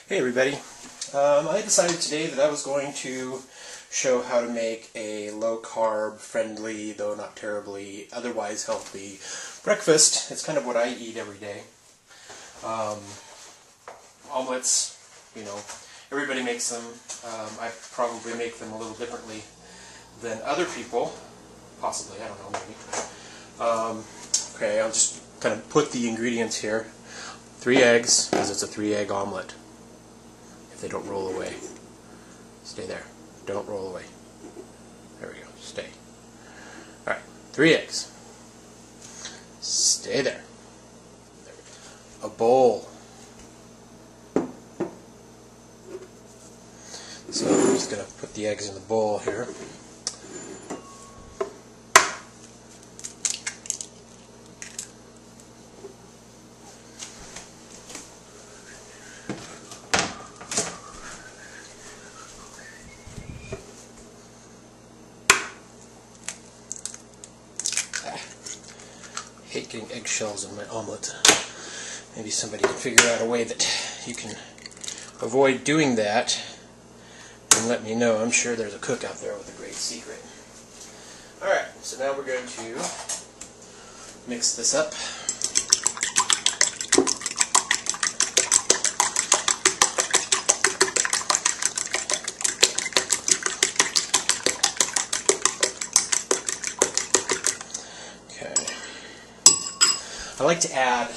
Hey everybody, I decided today that I was going to show how to make a low-carb, friendly, though not terribly, otherwise healthy breakfast. It's kind of what I eat every day. Omelets, you know, everybody makes them. I probably make them a little differently than other people, possibly, I don't know, maybe. Okay, I'll just kind of put the ingredients here. 3 eggs, because it's a 3-egg omelet. If they don't roll away. Stay there. Don't roll away. There we go. Stay. Alright. 3 eggs. Stay there. There we go. A bowl. So I'm just going to put the eggs in the bowl here. I hate getting eggshells in my omelet. Maybe somebody can figure out a way that you can avoid doing that and let me know. I'm sure there's a cook out there with a great secret. Alright, so now we're going to mix this up. I like to add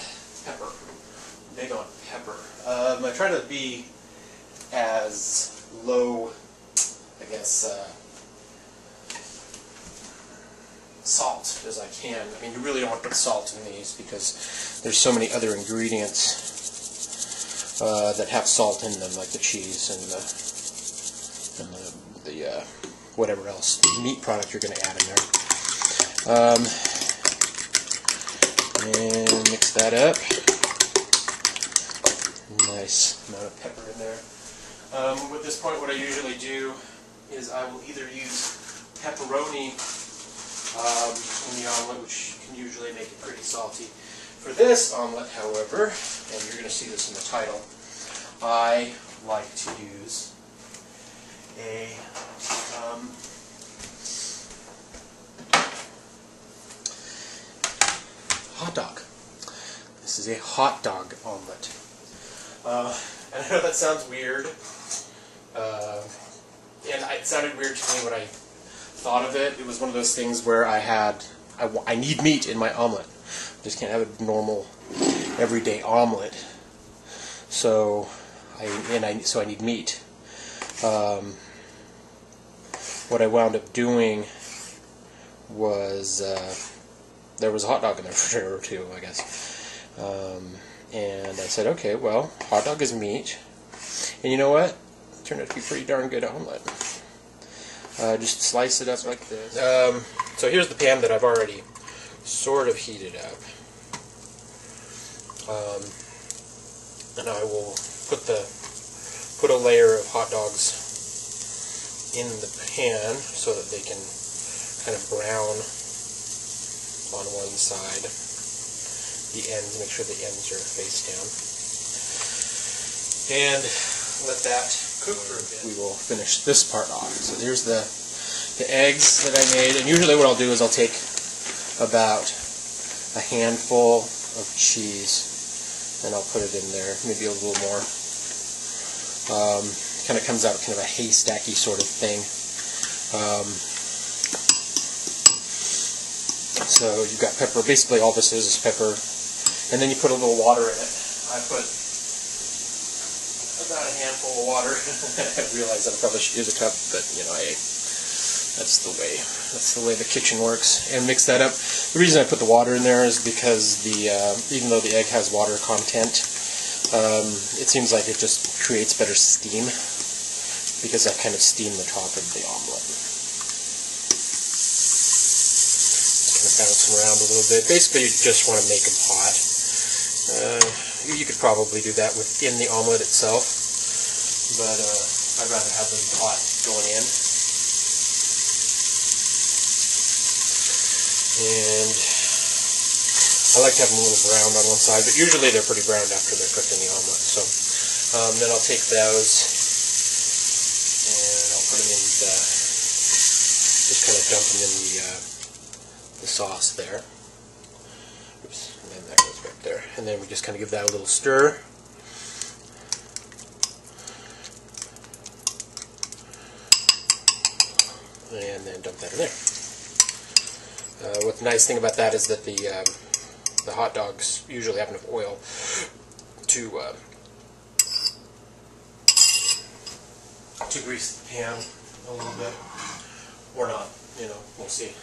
pepper. I'm big on pepper. I try to be as low, I guess, salt as I can. I mean, you really don't want to put salt in these because there's so many other ingredients that have salt in them, like the cheese and the whatever else meat product you're going to add in there. And mix that up. Nice amount of pepper in there. At this point, what I usually do is I will either use pepperoni in the omelet, which can usually make it pretty salty. For this omelet, however, and you're going to see this in the title, I like to use a hot dog. This is a hot dog omelet. And I know that sounds weird, and it sounded weird to me when I thought of it. It was one of those things where I need meat in my omelet. I just can't have a normal, everyday omelet. So I need meat. What I wound up doing was there was a hot dog in the refrigerator too, I guess. And I said, okay, well, hot dog is meat. And you know what? It turned out to be a pretty darn good omelet. Just slice it up like this. So here's the pan that I've already sort of heated up. And I will put a layer of hot dogs in the pan so that they can kind of brown on one side. The ends, make sure the ends are face down. And let that cook for a bit. We will finish this part off. So here's the eggs that I made. And usually what I'll do is I'll take about a handful of cheese and I'll put it in there, maybe a little more. Kind of comes out kind of a haystacky sort of thing. So you've got pepper. Basically all this is pepper. And then you put a little water in it. I put about a handful of water. I realize that I probably should use a cup, but you know, that's the way the kitchen works. And mix that up. The reason I put the water in there is because even though the egg has water content, it seems like it just creates better steam because I kind of steam the top of the omelet. Bounce them around a little bit. Basically, you just want to make them hot. You could probably do that within the omelet itself, but I'd rather have them hot going in. And I like to have them a little browned on one side, but usually they're pretty browned after they're cooked in the omelet. So Then I'll take those and I'll put them in the, just kind of dump them in the sauce there. Oops, and then that goes back there. And then we just kind of give that a little stir. And then dump that in there. What the nice thing about that is that the hot dogs usually have enough oil to grease the pan a little bit, or not. You know, we'll see.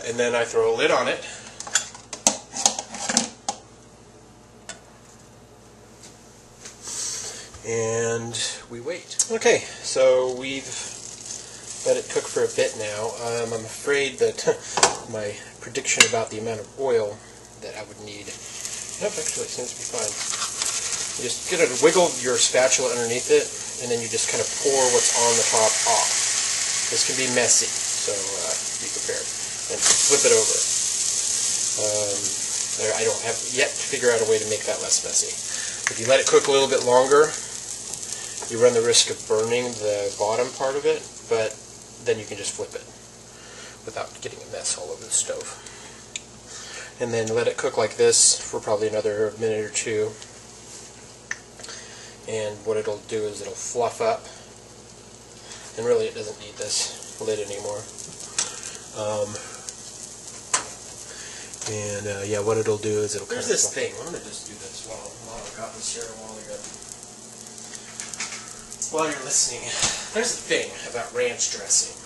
And then I throw a lid on it. And we wait. Okay, so we've let it cook for a bit now. I'm afraid that my prediction about the amount of oil that I would need, actually seems to be fine. You just get to wiggle your spatula underneath it, and then you just kind of pour what's on the top off. This can be messy, so be prepared. And flip it over. I don't have yet to figure out a way to make that less messy. If you let it cook a little bit longer, you run the risk of burning the bottom part of it, but then you can just flip it without getting a mess all over the stove. And then let it cook like this for probably another minute or two. And what it'll do is it'll fluff up. And really it doesn't need this lid anymore. Yeah, what it'll do is it'll kind of... There's this thing. I'm going to just do this while I've got this here while you're listening. There's a thing about ranch dressing.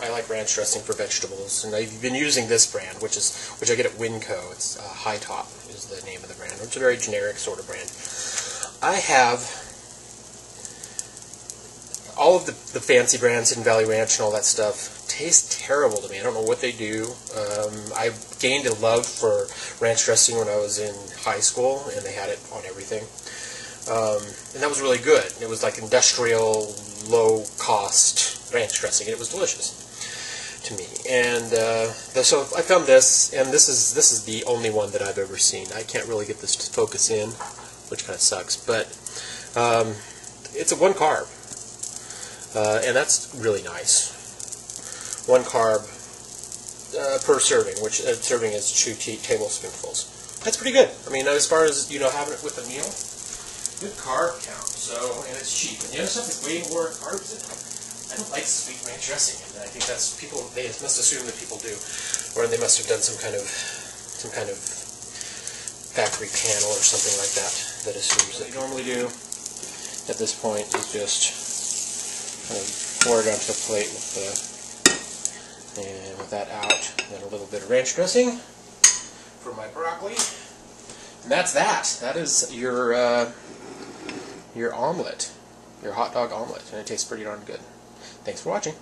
I like ranch dressing for vegetables, and I've been using this brand, which I get at Winco. It's High Top is the name of the brand, which is a very generic sort of brand. I have all of the fancy brands, Hidden Valley Ranch and all that stuff. Taste terrible to me. I don't know what they do. I gained a love for ranch dressing when I was in high school, and they had it on everything. And that was really good. It was like industrial, low-cost ranch dressing, and it was delicious to me. And so I found this, and this is the only one that I've ever seen. I can't really get this to focus in, which kind of sucks, but it's a 1 carb, and that's really nice. 1 carb per serving, which serving is 2 tablespoonfuls. That's pretty good. I mean, as far as, having it with a meal, good carb count. So, and it's cheap. And the other stuff is way more carbs in it. I don't like sweet ranch dressing, and I think that's people. They must assume that people do, or they must have done some kind of factory panel or something like that that assumes that. What they normally do at this point is just kind of pour it onto the plate with that out, and then a little bit of ranch dressing for my broccoli, and that's that. That is your omelet, your hot dog omelet, and it tastes pretty darn good. Thanks for watching.